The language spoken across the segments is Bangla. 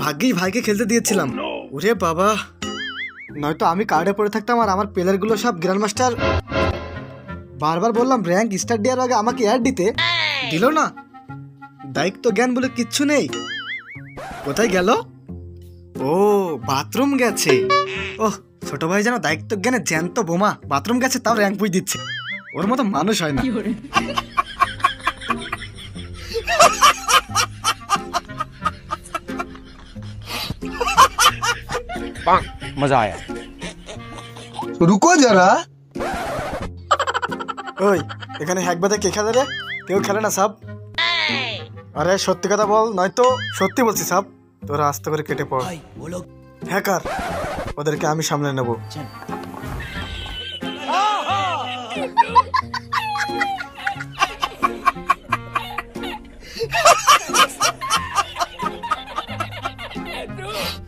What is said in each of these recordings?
ভাগ্যেই ভাইকে খেলতে দিয়েছিলাম। ওরে বাবা, নয়তো আমি কার্ডে পড়ে থাকতাম আর আমার প্লেয়ারগুলো সব গ্র্যান্ড মাস্টার। বারবার বললাম র্যাঙ্ক স্টার্ট দেওয়ার আগে আমাকে অ্যাড দিতে, দিল না। দায়িত্ব জ্ঞান বলে কিচ্ছু নেই। কোথায় গেল? ও বাথরুম গেছে। ওহ, ছোট ভাই যেন দায়িত্ব জ্ঞানে জ্যান্ত বোমা, বাথরুম গেছে তাও র্যাঙ্ক পুই দিচ্ছে। ওর মতো মানুষ হয় না। मजा आया। रुको जरा। ওই এখানে হ্যাক বাদে কে খেলে রে? কেউ খেলে না সাব। আরে সত্যি কথা বল, নয়তো সত্যি বলছি সাব। তোরা আস্তে করে কেটে পড়। হ্যাকার, ওদেরকে আমি সামলে নেব।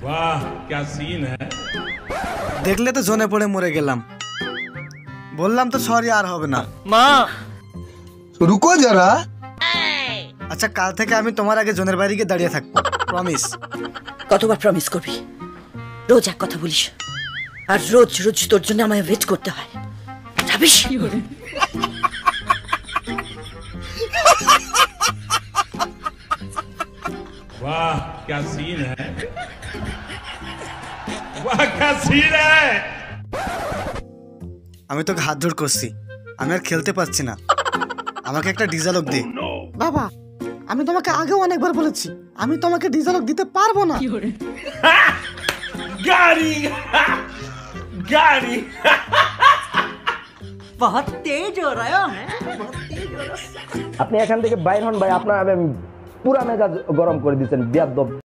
वाह क्या सीन है। দেখলে তো জোনে পড়ে মরে গেলাম। বললাম তো সরি আর হবে না। মা रुको जरा। আচ্ছা, কাল থেকে আমি তোমার আগে জোনের বাইরে গিয়ে দাঁড়িয়ে থাকবো, প্রমিস। কতবার প্রমিস করবি? রোজ এক কথা বলিস, আর রোজ রোজ তোর জন্য আমায় ওয়েট করতে হয়। রাবিশ। वाह क्या सीन है। वाह क्या सीन है। আমি তোকে হাত জোড় করছি, আমি আর খেলতে পারছি না। আমাকে একটা ডিজালক দে। বাবা, আমি তোমাকে আগেও অনেকবার বলেছি আমি তোমাকে ডিজালক দিতে পারবো না। गाड़ी गाड़ी বহুত তেজ हो रहा है। আপনি এখান থেকে বাইর হন ভাই, আপনার পুরা মেজাজ গরম করে দিচ্ছেন বিয়াদব।